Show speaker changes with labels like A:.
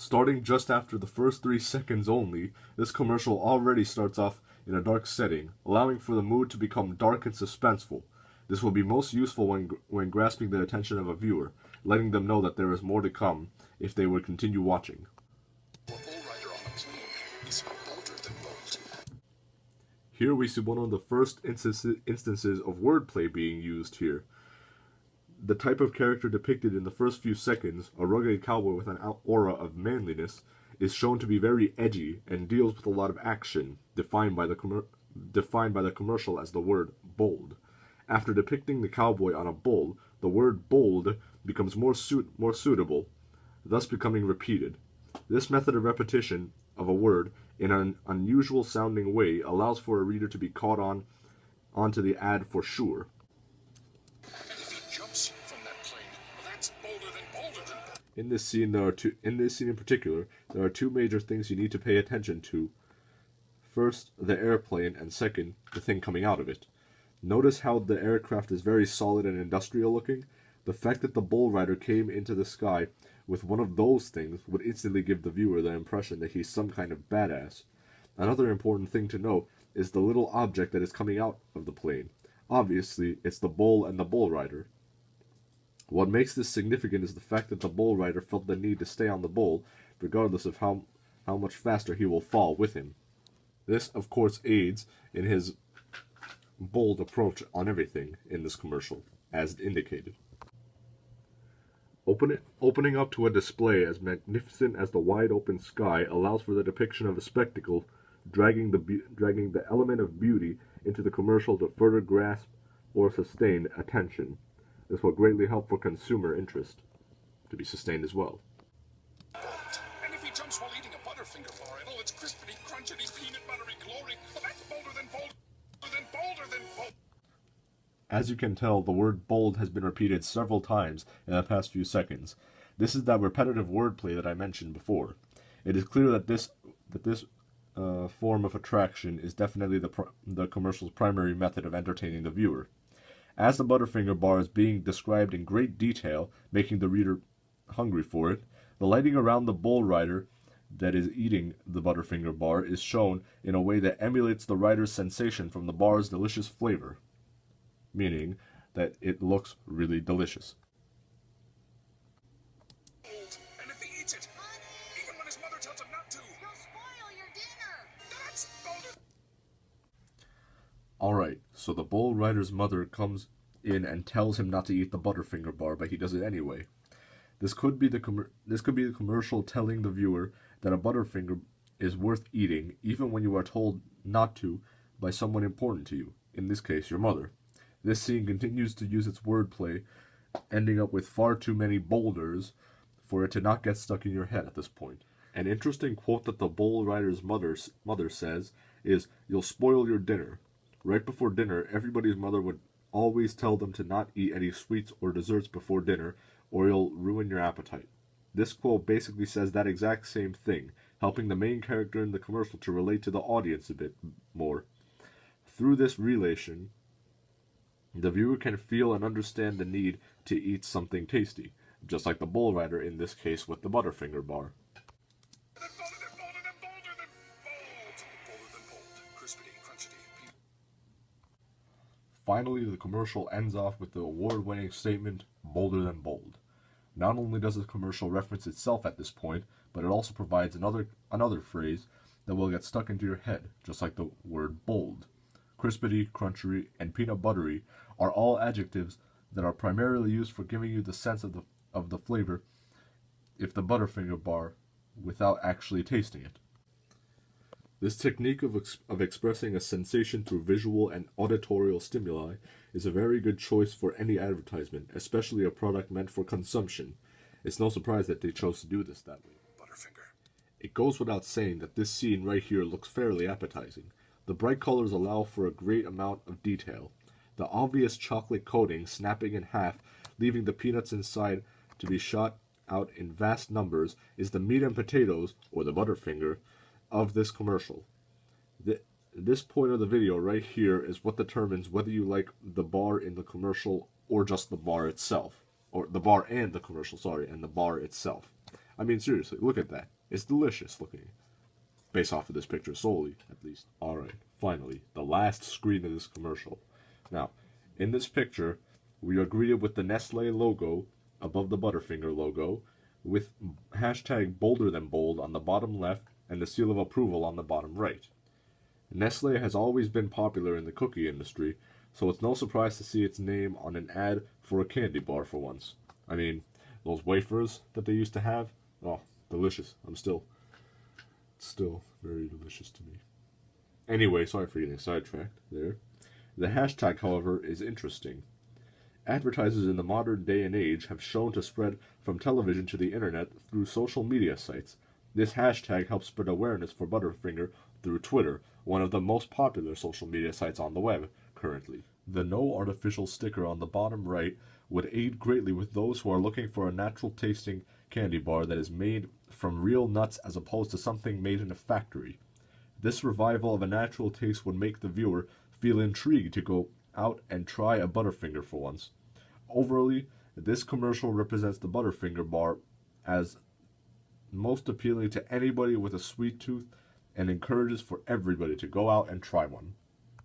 A: Starting just after the first 3 seconds only, this commercial already starts off in a dark setting, allowing for the mood to become dark and suspenseful. This will be most useful when grasping the attention of a viewer, letting them know that there is more to come if they would continue watching. Here we see one of the first instances of wordplay being used here. The type of character depicted in the first few seconds, a rugged cowboy with an aura of manliness, is shown to be very edgy and deals with a lot of action, defined by the commercial as the word bold. After depicting the cowboy on a bull, the word bold becomes more suitable, thus becoming repeated. This method of repetition of a word in an unusual sounding way allows for a reader to be caught onto the ad for sure. In this scene in particular, there are 2 major things you need to pay attention to. First, the airplane, and second, the thing coming out of it. Notice how the aircraft is very solid and industrial looking? The fact that the bull rider came into the sky with one of those things would instantly give the viewer the impression that he's some kind of badass. Another important thing to note is the little object that is coming out of the plane. Obviously, it's the bull and the bull rider. What makes this significant is the fact that the bull rider felt the need to stay on the bull, regardless of how much faster he will fall with him. This, of course, aids in his bold approach on everything in this commercial, as indicated. Opening up to a display as magnificent as the wide-open sky allows for the depiction of a spectacle, dragging the element of beauty into the commercial to further grasp or sustain attention. This will greatly help for consumer interest to be sustained as well.
B: And if he jumps while eating a Butterfinger bar and all its crispity, crunchity, peanut buttery glory, well, that's bolder than bold.
A: As you can tell, the word bold has been repeated several times in the past few seconds. This is that repetitive wordplay that I mentioned before. It is clear that this form of attraction is definitely the commercial's primary method of entertaining the viewer. As the Butterfinger bar is being described in great detail, making the reader hungry for it, the lighting around the bull rider that is eating the Butterfinger bar is shown in a way that emulates the rider's sensation from the bar's delicious flavor, meaning that it looks really delicious.
B: And if he eats it, even when his mother tells him not to,
C: you'll spoil your dinner.
B: That's bolder.
A: Alright, so the bull rider's mother comes in and tells him not to eat the Butterfinger bar, but he does it anyway. This could be the commercial telling the viewer that a Butterfinger is worth eating, even when you are told not to by someone important to you, in this case, your mother. This scene continues to use its wordplay, ending up with far too many boulders for it to not get stuck in your head at this point. An interesting quote that the bull rider's mother says is, "You'll spoil your dinner." Right before dinner, everybody's mother would always tell them to not eat any sweets or desserts before dinner, or you'll ruin your appetite. This quote basically says that exact same thing, helping the main character in the commercial to relate to the audience a bit more. Through this relation, the viewer can feel and understand the need to eat something tasty, just like the bull rider in this case with the Butterfinger bar. Finally, the commercial ends off with the award-winning statement, "bolder than bold." Not only does the commercial reference itself at this point, but it also provides another phrase that will get stuck into your head, just like the word bold. Crispity, crunchy, and peanut buttery are all adjectives that are primarily used for giving you the sense of the flavor if the Butterfinger bar without actually tasting it. This technique of expressing a sensation through visual and auditorial stimuli is a very good choice for any advertisement, especially a product meant for consumption. It's no surprise that they chose to do this that way.
B: Butterfinger.
A: It goes without saying that this scene right here looks fairly appetizing. The bright colors allow for a great amount of detail. The obvious chocolate coating snapping in half, leaving the peanuts inside to be shot out in vast numbers, is the meat and potatoes, or the Butterfinger, of this commercial. This point of the video right here is what determines whether you like the bar in the commercial or just the bar itself. Or the bar and the commercial, sorry, and the bar itself. I mean, seriously, look at that. It's delicious looking. Based off of this picture solely, at least. Alright, finally, the last screen of this commercial. Now, in this picture, we are greeted with the Nestle logo above the Butterfinger logo, with hashtag bolder than bold on the bottom left and the seal of approval on the bottom right. Nestle has always been popular in the cookie industry, so it's no surprise to see its name on an ad for a candy bar for once. I mean, those wafers that they used to have, oh, delicious. Still very delicious to me. Anyway, sorry for getting sidetracked there. The hashtag, however, is interesting. Advertisers in the modern day and age have shown to spread from television to the internet through social media sites. This hashtag helps spread awareness for Butterfinger through Twitter, one of the most popular social media sites on the web currently. The no artificial sticker on the bottom right would aid greatly with those who are looking for a natural tasting candy bar that is made from real nuts as opposed to something made in a factory. This revival of a natural taste would make the viewer feel intrigued to go out and try a Butterfinger for once. Overall, this commercial represents the Butterfinger bar as most appealing to anybody with a sweet tooth and encourages for everybody to go out and try one.